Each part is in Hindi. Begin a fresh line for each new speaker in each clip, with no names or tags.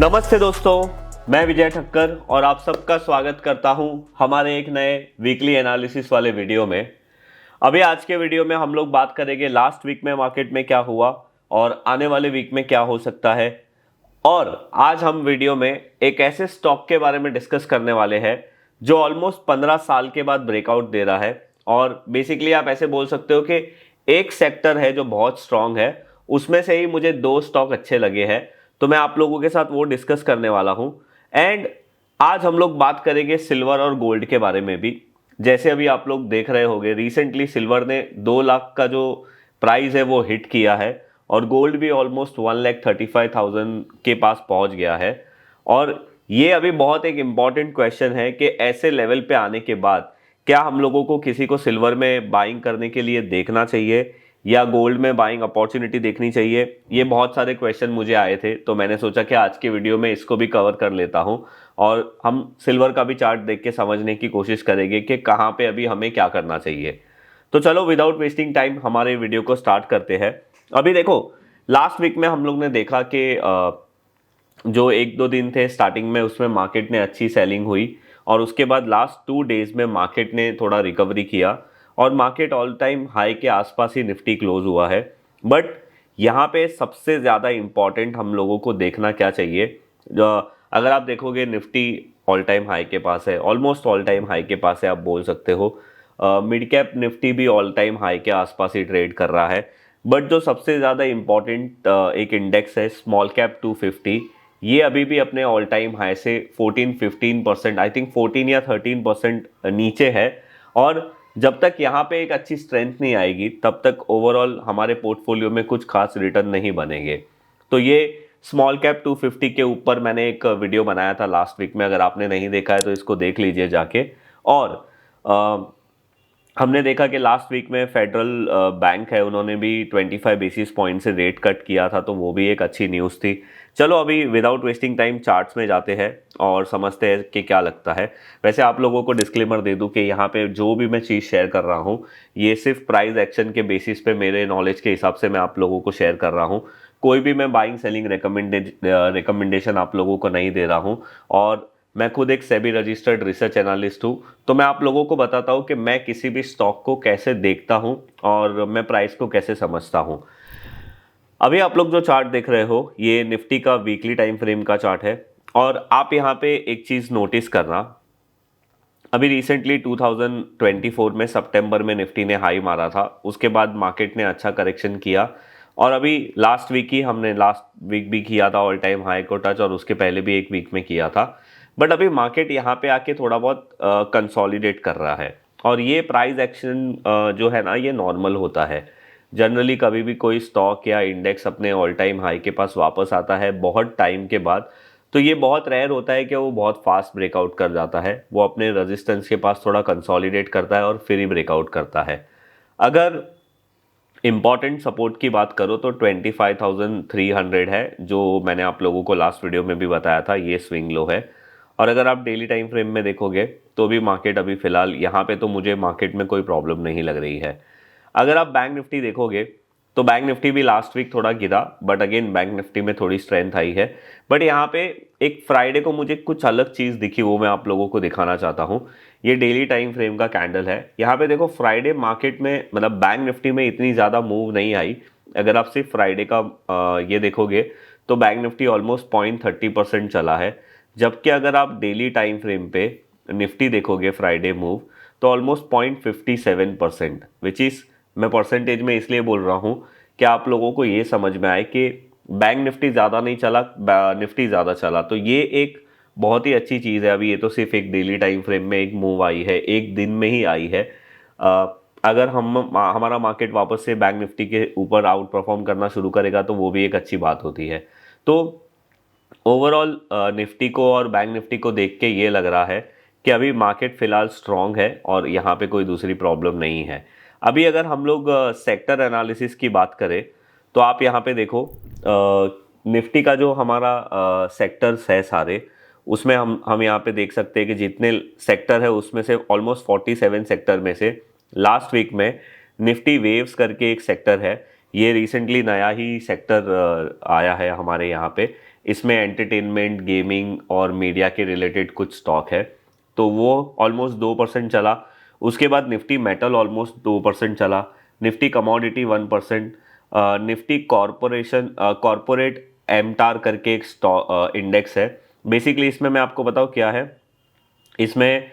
नमस्ते दोस्तों, मैं विजय ठक्कर और आप सबका स्वागत करता हूं हमारे एक नए वीकली एनालिसिस वाले वीडियो में। अभी आज के वीडियो में हम लोग बात करेंगे लास्ट वीक में मार्केट में क्या हुआ और आने वाले वीक में क्या हो सकता है। और आज हम वीडियो में एक ऐसे स्टॉक के बारे में डिस्कस करने वाले हैं जो ऑलमोस्ट 15 साल के बाद ब्रेकआउट दे रहा है। और बेसिकली आप ऐसे बोल सकते हो कि एक सेक्टर है जो बहुत स्ट्रांग है, उसमें से ही मुझे दो स्टॉक अच्छे लगे हैं, तो मैं आप लोगों के साथ वो डिस्कस करने वाला हूं। एंड आज हम लोग बात करेंगे सिल्वर और गोल्ड के बारे में भी। जैसे अभी आप लोग देख रहे होंगे, रिसेंटली सिल्वर ने 2 लाख का जो प्राइस है वो हिट किया है और गोल्ड भी ऑलमोस्ट 1,35,000 के पास पहुंच गया है। और ये अभी बहुत एक इम्पॉर्टेंट क्वेश्चन है कि ऐसे लेवल पे आने के बाद क्या हम लोगों को किसी को सिल्वर में बाइंग करने के लिए देखना चाहिए या गोल्ड में बाइंग अपॉर्चुनिटी देखनी चाहिए। ये बहुत सारे क्वेश्चन मुझे आए थे, तो मैंने सोचा कि आज के वीडियो में इसको भी कवर कर लेता हूं और हम सिल्वर का भी चार्ट देख के समझने की कोशिश करेंगे कि कहाँ पे अभी हमें क्या करना चाहिए। तो चलो विदाउट वेस्टिंग टाइम हमारे वीडियो को स्टार्ट करते हैं। अभी देखो, लास्ट वीक में हम लोग ने देखा कि जो 1-2 दिन थे स्टार्टिंग में, उसमें मार्केट ने अच्छी सेलिंग हुई और उसके बाद लास्ट 2 डेज में मार्केट ने थोड़ा रिकवरी किया और मार्केट ऑल टाइम हाई के आसपास ही निफ्टी क्लोज हुआ है। बट यहाँ पे सबसे ज़्यादा इम्पॉर्टेंट हम लोगों को देखना क्या चाहिए, अगर आप देखोगे निफ्टी ऑल टाइम हाई के पास है, ऑलमोस्ट ऑल टाइम हाई के पास है आप बोल सकते हो। मिड कैप निफ्टी भी ऑल टाइम हाई के आसपास ही ट्रेड कर रहा है। बट जो सबसे ज़्यादा इम्पॉर्टेंट एक इंडेक्स है स्मॉल कैप 250, ये अभी भी अपने ऑल टाइम हाई से 14-15%, आई थिंक 14 या 13% नीचे है। और जब तक यहाँ पे एक अच्छी स्ट्रेंथ नहीं आएगी तब तक ओवरऑल हमारे पोर्टफोलियो में कुछ खास रिटर्न नहीं बनेंगे। तो ये स्मॉल कैप 250 के ऊपर मैंने एक वीडियो बनाया था लास्ट वीक में, अगर आपने नहीं देखा है तो इसको देख लीजिए जाके। और हमने देखा कि लास्ट वीक में फेडरल बैंक है, उन्होंने भी 25 बेसिस पॉइंट से रेट कट किया था, तो वो भी एक अच्छी न्यूज़ थी। चलो अभी विदाउट वेस्टिंग टाइम चार्ट्स में जाते हैं और समझते हैं कि क्या लगता है। वैसे आप लोगों को डिस्क्लेमर दे दूं कि यहाँ पे जो भी मैं चीज़ शेयर कर रहा हूँ ये सिर्फ प्राइस एक्शन के बेसिस पे मेरे नॉलेज के हिसाब से मैं आप लोगों को शेयर कर रहा हूँ। कोई भी मैं बाइंग सेलिंग रिकमेंडेशन आप लोगों को नहीं दे रहा हूँ। और मैं खुद एक सेबी रजिस्टर्ड रिसर्च एनालिस्ट हूँ, तो मैं आप लोगों को बताता हूँ कि मैं किसी भी स्टॉक को कैसे देखता हूँ और मैं प्राइस को कैसे समझता हूँ। अभी आप लोग जो चार्ट देख रहे हो ये निफ्टी का वीकली टाइम फ्रेम का चार्ट है। और आप यहाँ पे एक चीज़ नोटिस करना, अभी रिसेंटली 2024 में सितंबर में निफ्टी ने हाई मारा था, उसके बाद मार्केट ने अच्छा करेक्शन किया और अभी लास्ट वीक ही हमने लास्ट वीक भी किया था ऑल टाइम हाई को टच, और उसके पहले भी एक वीक में किया था। बट अभी मार्केट यहाँ पे आके थोड़ा बहुत कंसोलिडेट कर रहा है और ये प्राइस एक्शन जो है ना ये नॉर्मल होता है। जनरली कभी भी कोई स्टॉक या इंडेक्स अपने ऑल टाइम हाई के पास वापस आता है बहुत टाइम के बाद, तो ये बहुत रेयर होता है कि वो बहुत फास्ट ब्रेकआउट कर जाता है। वो अपने रेजिस्टेंस के पास थोड़ा कंसोलिडेट करता है और फिर ही ब्रेकआउट करता है। अगर इंपॉर्टेंट सपोर्ट की बात करो तो 25,300 है, जो मैंने आप लोगों को लास्ट वीडियो में भी बताया था, ये स्विंग लो है। और अगर आप डेली टाइम फ्रेम में देखोगे तो भी मार्केट अभी फिलहाल यहाँ पे तो मुझे मार्केट में कोई प्रॉब्लम नहीं लग रही है। अगर आप बैंक निफ्टी देखोगे तो बैंक निफ्टी भी लास्ट वीक थोड़ा गिरा, बट अगेन बैंक निफ्टी में थोड़ी स्ट्रेंथ आई है। बट यहाँ पे एक फ्राइडे को मुझे कुछ अलग चीज़ दिखी, वो मैं आप लोगों को दिखाना चाहता हूँ। ये डेली टाइम फ्रेम का कैंडल है। यहाँ पे देखो फ्राइडे मार्केट में मतलब बैंक निफ्टी में इतनी ज़्यादा मूव नहीं आई। अगर आप सिर्फ फ्राइडे का ये देखोगे तो बैंक निफ्टी ऑलमोस्ट 0.30% चला है, जबकि अगर आप डेली टाइम फ्रेम पे निफ्टी देखोगे फ्राइडे मूव तो ऑलमोस्ट 0.57%, विच इज़, मैं परसेंटेज में इसलिए बोल रहा हूँ कि आप लोगों को ये समझ में आए कि बैंक निफ्टी ज़्यादा नहीं चला, निफ्टी ज़्यादा चला। तो ये एक बहुत ही अच्छी चीज़ है। अभी ये तो सिर्फ एक डेली टाइम फ्रेम में एक मूव आई है, एक दिन में ही आई है। अगर हमारा मार्केट वापस से बैंक निफ्टी के ऊपर आउट परफॉर्म करना शुरू करेगा तो वो भी एक अच्छी बात होती है। तो ओवरऑल निफ्टी को और बैंक निफ्टी को देख के ये लग रहा है कि अभी मार्केट फिलहाल स्ट्रांग है और यहाँ पे कोई दूसरी प्रॉब्लम नहीं है। अभी अगर हम लोग सेक्टर एनालिसिस की बात करें तो आप यहाँ पे देखो, निफ्टी का जो हमारा सेक्टर्स है सारे, उसमें हम यहाँ पे देख सकते हैं कि जितने सेक्टर है उसमें से ऑलमोस्ट 47 सेक्टर में से लास्ट वीक में निफ्टी वेव्स करके एक सेक्टर है, ये रिसेंटली नया ही सेक्टर आया है हमारे यहाँ पे। इसमें एंटरटेनमेंट, गेमिंग और मीडिया के रिलेटेड कुछ स्टॉक है, तो वो ऑलमोस्ट 2% चला। उसके बाद निफ्टी मेटल ऑलमोस्ट 2% चला, निफ्टी कमोडिटी 1%, निफ्टी कॉरपोरेट एमटार करके एक स्टॉक इंडेक्स है। बेसिकली इसमें मैं आपको बताऊँ क्या है, इसमें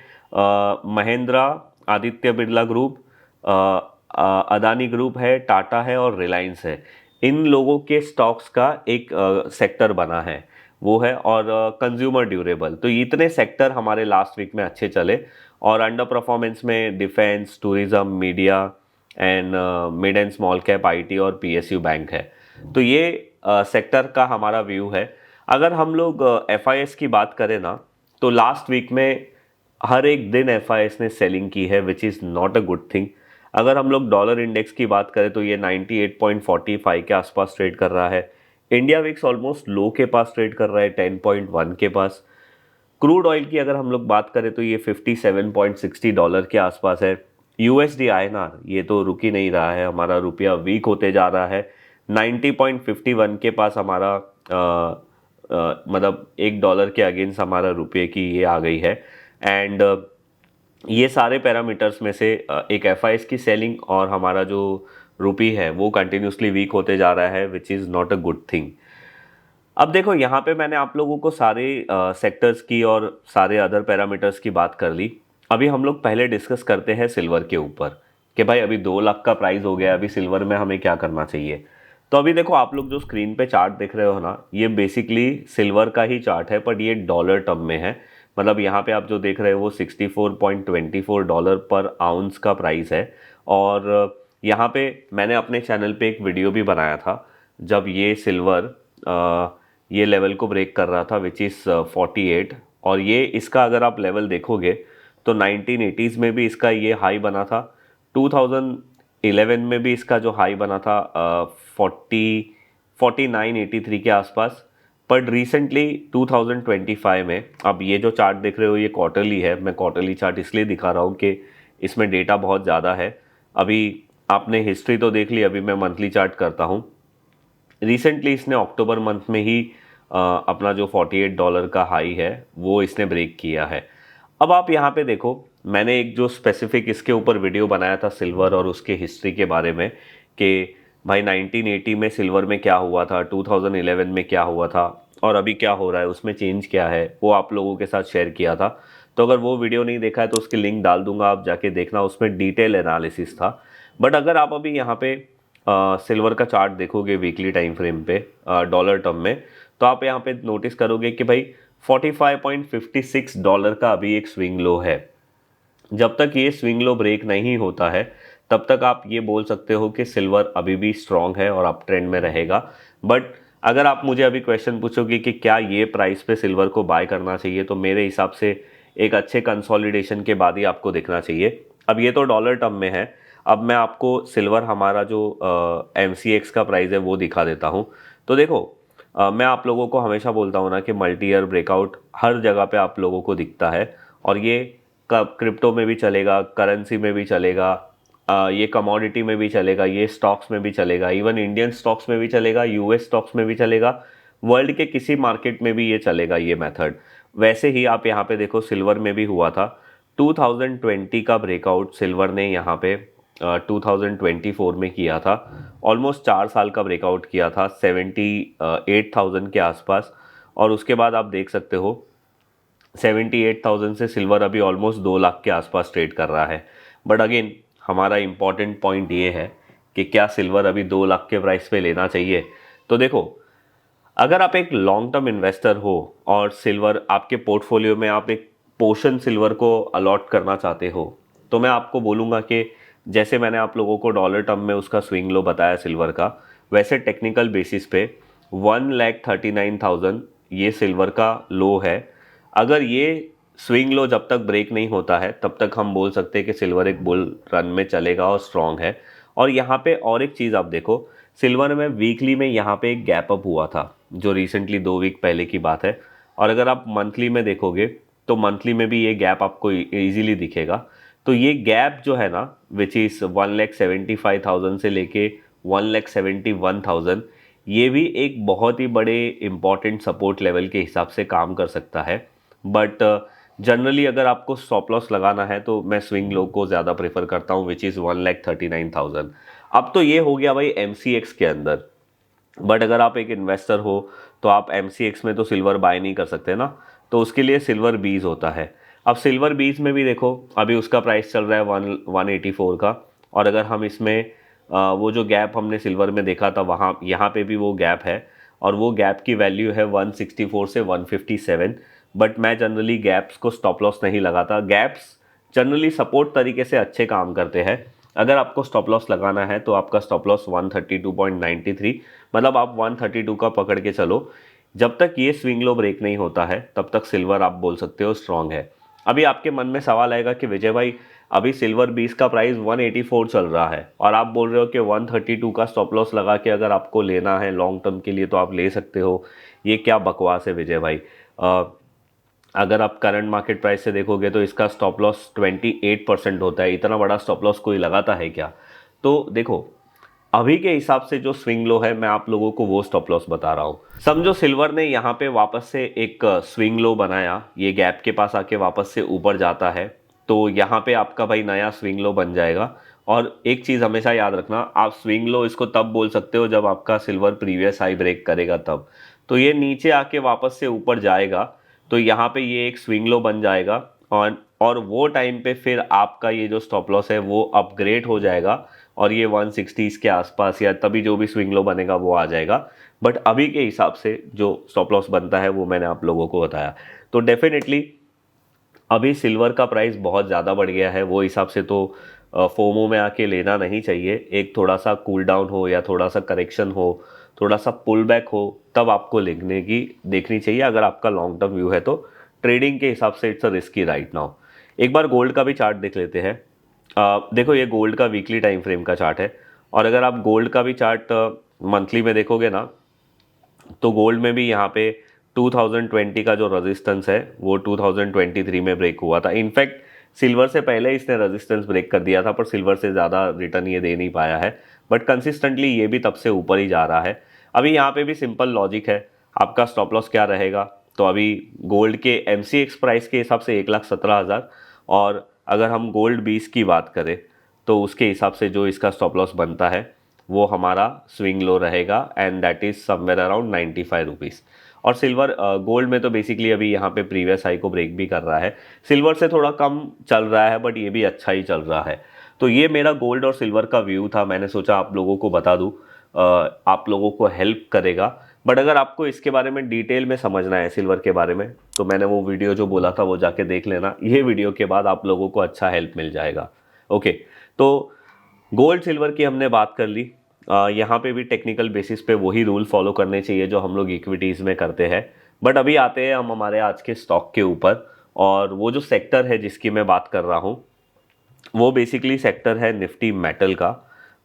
महिंद्रा, आदित्य बिरला ग्रुप, अदानी ग्रुप है, टाटा है और रिलायंस है। इन लोगों के स्टॉक्स का एक सेक्टर बना है, वो है। और कंज्यूमर ड्यूरेबल, तो इतने सेक्टर हमारे लास्ट वीक में अच्छे चले। और अंडर परफॉर्मेंस में defence, tourism, media and mid and small cap, IT और पीएसयू बैंक है। तो ये सेक्टर का हमारा व्यू है। अगर हम लोग एफआईएस की बात करें ना, तो लास्ट वीक में हर एक दिन एफआईएस ने सेलिंग की है, which is not a good thing. अगर हम लोग डॉलर इंडेक्स की बात करें तो ये 98.45 के आसपास ट्रेड कर रहा है। इंडिया विक्स ऑलमोस्ट लो के पास ट्रेड कर रहा है, 10.1 के पास। क्रूड ऑयल की अगर हम लोग बात करें तो ये $57.60 के आसपास है। यूएसडी आईएनआर ये तो रुक ही नहीं रहा है, हमारा रुपया वीक होते जा रहा है। 90.51 के पास हमारा मतलब $1 के अगेंस्ट हमारा रुपये की ये आ गई है। एंड ये सारे पैरामीटर्स में से एक एफआईएस की सेलिंग और हमारा जो रुपी है वो कंटिन्यूसली वीक होते जा रहा है, which is not a good thing. अब देखो यहाँ पे मैंने आप लोगों को सारे सेक्टर्स की और सारे अदर पैरामीटर्स की बात कर ली। अभी हम लोग पहले डिस्कस करते हैं सिल्वर के ऊपर कि भाई अभी 2 लाख का प्राइस हो गया, अभी सिल्वर में हमें क्या करना चाहिए। तो अभी देखो आप लोग जो स्क्रीन पे चार्ट देख रहे हो ना, ये बेसिकली सिल्वर का ही चार्ट है, बट ये डॉलर टर्म में है। मतलब यहाँ पे आप जो देख रहे हो वो $64.24 पर आउंस का प्राइस है। और यहाँ पे मैंने अपने चैनल पे एक वीडियो भी बनाया था जब ये सिल्वर ये लेवल को ब्रेक कर रहा था, विच इज़ 48। और ये इसका अगर आप लेवल देखोगे तो 1980s में भी इसका ये हाई बना था, 2011 में भी इसका जो हाई बना था 4983 के आसपास। बट रिसेंटली 2025 में, अब ये जो चार्ट देख रहे हो ये क्वार्टरली है, मैं क्वार्टरली चार्ट इसलिए दिखा रहा हूँ कि इसमें डेटा बहुत ज़्यादा है। अभी आपने हिस्ट्री तो देख ली, अभी मैं मंथली चार्ट करता हूँ। रिसेंटली इसने अक्टूबर मंथ में ही अपना जो $48 का हाई है वो इसने ब्रेक किया है। अब आप यहाँ पे देखो, मैंने एक जो स्पेसिफिक इसके ऊपर वीडियो बनाया था सिल्वर और उसके हिस्ट्री के बारे में कि भाई 1980 में सिल्वर में क्या हुआ था, 2011 में क्या हुआ था और अभी क्या हो रहा है, उसमें चेंज क्या है, वो आप लोगों के साथ शेयर किया था। तो अगर वो वीडियो नहीं देखा है तो उसकी लिंक डाल दूंगा, आप जाके देखना, उसमें डिटेल एनालिसिस था। बट अगर आप अभी यहाँ पे सिल्वर का चार्ट देखोगे वीकली टाइम फ्रेम पे डॉलर टर्म में, तो आप यहाँ पे नोटिस करोगे कि भाई $45.56 का अभी एक स्विंग लो है। जब तक ये स्विंग लो ब्रेक नहीं होता है तब तक आप ये बोल सकते हो कि सिल्वर अभी भी स्ट्रांग है और अप ट्रेंड में रहेगा। बट अगर आप मुझे अभी क्वेश्चन पूछोगे कि क्या ये प्राइस पे सिल्वर को बाय करना चाहिए, तो मेरे हिसाब से एक अच्छे कंसोलिडेशन के बाद ही आपको देखना चाहिए। अब ये तो डॉलर टर्म में है, अब मैं आपको सिल्वर हमारा जो MCX का प्राइस है वो दिखा देता हूँ। तो देखो मैं आप लोगों को हमेशा बोलता हूँ ना कि मल्टी ईयर ब्रेकआउट हर जगह पे आप लोगों को दिखता है, और ये क्रिप्टो में भी चलेगा, करेंसी में भी चलेगा, ये कमोडिटी में भी चलेगा, ये स्टॉक्स में भी चलेगा, इवन इंडियन स्टॉक्स में भी चलेगा, यूएस स्टॉक्स में भी चलेगा, वर्ल्ड के किसी मार्केट में भी ये चलेगा ये मेथड। वैसे ही आप यहाँ पे देखो सिल्वर में भी हुआ था, 2020 का ब्रेकआउट सिल्वर ने यहाँ पे 2024 में किया था। ऑलमोस्ट 4 साल का ब्रेकआउट किया था 78,000 के आसपास। और उसके बाद आप देख सकते हो 78,000 से सिल्वर अभी ऑलमोस्ट 2 लाख के आसपास ट्रेड कर रहा है। बट अगेन हमारा इंपॉर्टेंट पॉइंट ये है कि क्या सिल्वर अभी 2 लाख के प्राइस पे लेना चाहिए। तो देखो, अगर आप एक लॉन्ग टर्म इन्वेस्टर हो और सिल्वर आपके पोर्टफोलियो में आप एक पोर्शन सिल्वर को अलॉट करना चाहते हो, तो मैं आपको बोलूँगा कि जैसे मैंने आप लोगों को डॉलर टर्म में उसका स्विंग लो बताया सिल्वर का, वैसे टेक्निकल बेसिस पे 1,39,000 ये सिल्वर का लो है। अगर ये स्विंग लो जब तक ब्रेक नहीं होता है तब तक हम बोल सकते हैं कि सिल्वर एक बुल रन में चलेगा और स्ट्रांग है। और यहाँ पे और एक चीज़ आप देखो, सिल्वर में वीकली में यहाँ पे एक गैप अप हुआ था जो रिसेंटली 2 वीक पहले की बात है। और अगर आप मंथली में देखोगे तो मंथली में भी ये गैप आपको इजीली दिखेगा। तो ये गैप जो है ना, विच इज़ 1,75,000 से लेके 1,71,000, ये भी एक बहुत ही बड़े इंपॉर्टेंट सपोर्ट लेवल के हिसाब से काम कर सकता है। बट जनरली अगर आपको स्टॉप लॉस लगाना है तो मैं स्विंग लो को ज़्यादा प्रेफर करता हूँ, विच इज़ 1,39,000। अब तो ये हो गया भाई MCX के अंदर, बट अगर आप एक इन्वेस्टर हो तो आप MCX में तो सिल्वर बाय नहीं कर सकते ना, तो उसके लिए सिल्वर बीज होता है। अब सिल्वर बीज में भी देखो अभी उसका प्राइस चल रहा है 184 का, और अगर हम इसमें वो जो गैप हमने सिल्वर में देखा था वहाँ यहाँ पे भी वो गैप है, और वो गैप की वैल्यू है 164 से 157। बट मैं जनरली गैप्स को स्टॉप लॉस नहीं लगाता। गैप्स जनरली सपोर्ट तरीके से अच्छे काम करते हैं। अगर आपको स्टॉप लॉस लगाना है तो आपका स्टॉप लॉस 132.93, मतलब आप 132 का पकड़ के चलो। जब तक ये स्विंग लो ब्रेक नहीं होता है तब तक सिल्वर आप बोल सकते हो स्ट्रांग है। अभी आपके मन में सवाल आएगा कि विजय भाई अभी सिल्वर बीस का प्राइस 184 चल रहा है और आप बोल रहे हो कि 132 का स्टॉप लॉस लगा के अगर आपको लेना है लॉन्ग टर्म के लिए तो आप ले सकते हो, ये क्या बकवास है विजय भाई। अगर आप करंट मार्केट प्राइस से देखोगे तो इसका स्टॉप लॉस 28% होता है। इतना बड़ा स्टॉप लॉस कोई लगाता है क्या? तो देखो अभी के हिसाब से जो स्विंग लो है मैं आप लोगों को वो स्टॉप लॉस बता रहा हूँ। समझो सिल्वर ने यहाँ पे वापस से एक स्विंग लो बनाया, ये गैप के पास आके वापस से ऊपर जाता है, तो यहाँ पे आपका भाई नया स्विंग लो बन जाएगा। और एक चीज़ हमेशा याद रखना, आप स्विंग लो इसको तब बोल सकते हो जब आपका सिल्वर प्रीवियस हाई ब्रेक करेगा तब। तो ये नीचे आके वापस से ऊपर जाएगा तो यहाँ पे ये एक स्विंग लो बन जाएगा, और वो टाइम पे फिर आपका ये जो स्टॉप लॉस है वो अपग्रेड हो जाएगा और ये 160 के आसपास या तभी जो भी स्विंग लो बनेगा वो आ जाएगा। बट अभी के हिसाब से जो स्टॉप लॉस बनता है वो मैंने आप लोगों को बताया। तो डेफिनेटली अभी सिल्वर का प्राइस बहुत ज़्यादा बढ़ गया है, वो हिसाब से तो फोमो में आके लेना नहीं चाहिए। एक थोड़ा सा कूल डाउन हो या थोड़ा सा करेक्शन हो, थोड़ा सा पुल बैक हो, तब आपको लेने की देखनी चाहिए अगर आपका लॉन्ग टर्म व्यू है तो। ट्रेडिंग के हिसाब से it's a risky right now. एक बार गोल्ड का भी चार्ट देख लेते हैं। देखो ये गोल्ड का वीकली टाइम फ्रेम का चार्ट है, और अगर आप गोल्ड का भी चार्ट मंथली में देखोगे ना तो गोल्ड में भी यहाँ पे 2020 का जो रेजिस्टेंस है वो 2023 में ब्रेक हुआ था। इनफैक्ट सिल्वर से पहले इसने रेजिस्टेंस ब्रेक कर दिया था, पर सिल्वर से ज़्यादा रिटर्न ये दे नहीं पाया है। बट कंसिस्टेंटली ये भी तब से ऊपर ही जा रहा है। अभी यहाँ पे भी सिंपल लॉजिक है, आपका स्टॉप लॉस क्या रहेगा? तो अभी गोल्ड के MCX प्राइस के हिसाब से 1,17,000, और अगर हम गोल्ड 20 की बात करें तो उसके हिसाब से जो इसका स्टॉप लॉस बनता है वो हमारा स्विंग लो रहेगा, and that is somewhere around 95 rupees. और सिल्वर गोल्ड में तो बेसिकली अभी यहाँ पे प्रीवियस हाई को ब्रेक भी कर रहा है, सिल्वर से थोड़ा कम चल रहा है बट ये भी अच्छा ही चल रहा है। तो ये मेरा गोल्ड और सिल्वर का व्यू था, मैंने सोचा आप लोगों को बता दूँ, आप लोगों को हेल्प करेगा। बट अगर आपको इसके बारे में डिटेल में समझना है सिल्वर के बारे में तो मैंने वो वीडियो जो बोला था वो जाके देख लेना, ये वीडियो के बाद आप लोगों को अच्छा हेल्प मिल जाएगा। ओके, तो गोल्ड सिल्वर की हमने बात कर ली। यहाँ पे भी टेक्निकल बेसिस पे वही रूल फॉलो करने चाहिए जो हम लोग इक्विटीज़ में करते हैं। बट अभी आते हैं हम हमारे आज के स्टॉक के ऊपर, और वो जो सेक्टर है जिसकी मैं बात कर रहा हूँ वो बेसिकली सेक्टर है निफ्टी मेटल का।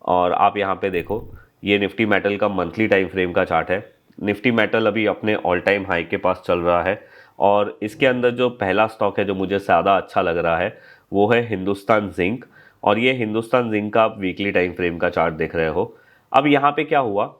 और आप यहाँ पे देखो ये निफ्टी मेटल का मंथली टाइम फ्रेम का चार्ट है। निफ्टी मेटल अभी अपने ऑल टाइम हाई के पास चल रहा है, और इसके अंदर जो पहला स्टॉक है जो मुझे ज़्यादा अच्छा लग रहा है वो है हिंदुस्तान जिंक। और ये हिंदुस्तान जिंक का आप वीकली टाइम फ्रेम का चार्ट देख रहे हो। अब यहाँ पे क्या हुआ,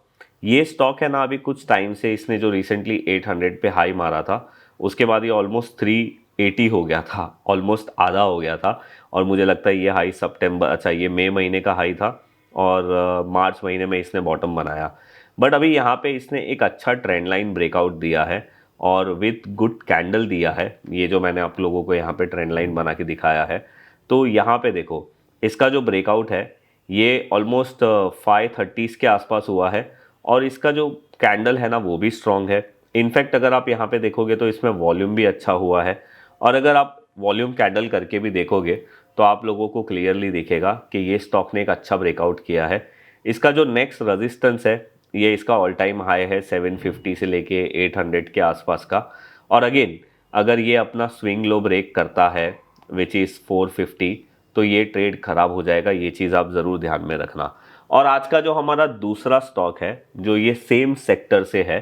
ये स्टॉक है ना अभी कुछ टाइम से इसने जो रिसेंटली 800 पे हाई मारा था उसके बाद ये ऑलमोस्ट 380 हो गया था, ऑलमोस्ट आधा हो गया था। और मुझे लगता है ये हाई सितंबर, अच्छा ये मई महीने का हाई था, और मार्च महीने में इसने बॉटम बनाया। बट अभी यहाँ पे इसने एक अच्छा ट्रेंड लाइन ब्रेकआउट दिया है और विथ गुड कैंडल दिया है, ये जो मैंने आप लोगों को यहाँ पे ट्रेंड लाइन बना के दिखाया है। तो यहाँ पे देखो इसका जो ब्रेकआउट है ये ऑलमोस्ट 530 के आसपास हुआ है, और इसका जो कैंडल है ना वो भी स्ट्रॉन्ग है। इनफैक्ट अगर आप यहाँ पे देखोगे तो इसमें वॉल्यूम भी अच्छा हुआ है, और अगर आप वॉल्यूम कैंडल करके भी देखोगे तो आप लोगों को क्लियरली दिखेगा कि ये स्टॉक ने एक अच्छा ब्रेकआउट किया है। इसका जो नेक्स्ट रेजिस्टेंस है ये इसका ऑल टाइम हाई है 750 से लेके 800 के आसपास का। और अगेन अगर ये अपना स्विंग लो ब्रेक करता है विच इज़ 450 तो ये ट्रेड खराब हो जाएगा, ये चीज़ आप ज़रूर ध्यान में रखना। और आज का जो हमारा दूसरा स्टॉक है जो ये सेम सेक्टर से है,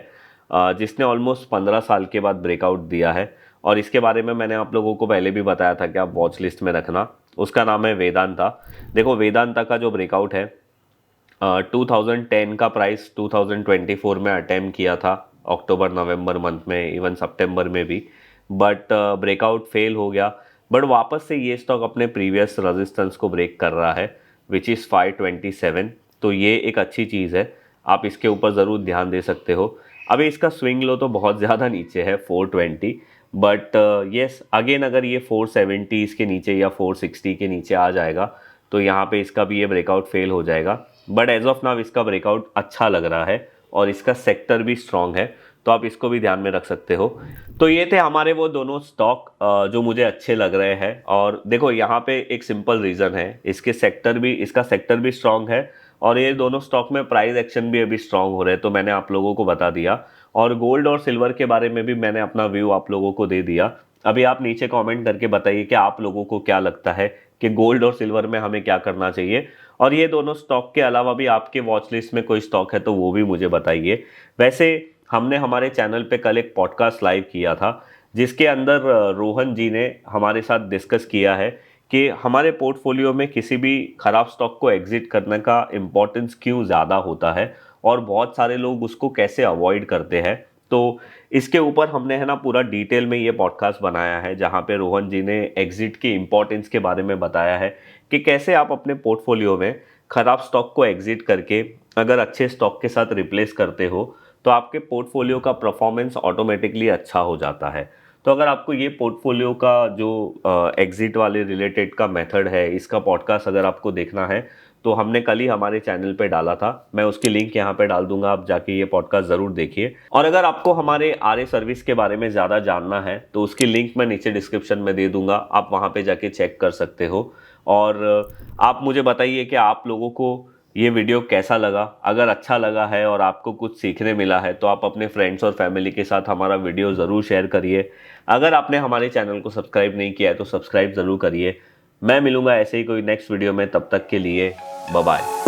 जिसने ऑलमोस्ट 15 साल के बाद ब्रेकआउट दिया है, और इसके बारे में मैंने आप लोगों को पहले भी बताया था कि आप वॉच लिस्ट में रखना, उसका नाम है वेदांता। देखो वेदांता का जो ब्रेकआउट है 2010 का प्राइस 2024 में अटेम्प्ट किया था, अक्टूबर नवंबर मंथ में, इवन सितंबर में भी, बट ब्रेकआउट फेल हो गया। बट वापस से ये स्टॉक अपने प्रीवियस रेजिस्टेंस को ब्रेक कर रहा है विच इज़ 527। तो ये एक अच्छी चीज़ है, आप इसके ऊपर ज़रूर ध्यान दे सकते हो। अभी इसका स्विंग लो तो बहुत ज़्यादा नीचे है 420, बट येस अगेन अगर ये 470 के नीचे या 460 के नीचे आ जाएगा तो यहाँ पे इसका भी ये ब्रेकआउट फेल हो जाएगा। बट एज ऑफ नाउ इसका ब्रेकआउट अच्छा लग रहा है और इसका सेक्टर भी स्ट्रांग है, तो आप इसको भी ध्यान में रख सकते हो। तो ये थे हमारे वो दोनों स्टॉक जो मुझे अच्छे लग रहे हैं। और देखो यहाँ पे एक सिंपल रीज़न है, इसका सेक्टर भी स्ट्रांग है और ये दोनों स्टॉक में प्राइस एक्शन भी अभी स्ट्रांग हो रहे हैं, तो मैंने आप लोगों को बता दिया। और गोल्ड और सिल्वर के बारे में भी मैंने अपना व्यू आप लोगों को दे दिया। अभी आप नीचे कमेंट करके बताइए कि आप लोगों को क्या लगता है कि गोल्ड और सिल्वर में हमें क्या करना चाहिए। और ये दोनों स्टॉक के अलावा भी आपके वॉच लिस्ट में कोई स्टॉक है तो वो भी मुझे बताइए। वैसे हमने हमारे चैनल पे कल एक पॉडकास्ट लाइव किया था जिसके अंदर रोहन जी ने हमारे साथ डिस्कस किया है कि हमारे पोर्टफोलियो में किसी भी खराब स्टॉक को एग्जिट करने का इम्पोर्टेंस क्यों ज़्यादा होता है और बहुत सारे लोग उसको कैसे अवॉइड करते हैं। तो इसके ऊपर हमने है ना पूरा डिटेल में ये पॉडकास्ट बनाया है जहाँ पे रोहन जी ने एग्जिट के इम्पोर्टेंस के बारे में बताया है कि कैसे आप अपने पोर्टफोलियो में खराब स्टॉक को एग्जिट करके अगर अच्छे स्टॉक के साथ रिप्लेस करते हो तो आपके पोर्टफोलियो का परफॉर्मेंस ऑटोमेटिकली अच्छा हो जाता है। तो अगर आपको ये पोर्टफोलियो का जो एग्जिट वाले रिलेटेड का मेथड है, इसका पॉडकास्ट अगर आपको देखना है तो हमने कल ही हमारे चैनल पे डाला था, मैं उसकी लिंक यहाँ पे डाल दूंगा, आप जाके ये पॉडकास्ट ज़रूर देखिए। और अगर आपको हमारे आरए सर्विस के बारे में ज़्यादा जानना है तो उसकी लिंक मैं नीचे डिस्क्रिप्शन में दे दूंगा, आप वहाँ पे जाके चेक कर सकते हो। और आप मुझे बताइए कि आप लोगों को ये वीडियो कैसा लगा। अगर अच्छा लगा है और आपको कुछ सीखने मिला है तो आप अपने फ्रेंड्स और फैमिली के साथ हमारा वीडियो ज़रूर शेयर करिए। अगर आपने हमारे चैनल को सब्सक्राइब नहीं किया है तो सब्सक्राइब ज़रूर करिए। मैं मिलूंगा ऐसे ही कोई नेक्स्ट वीडियो में, तब तक के लिए बाय बाय।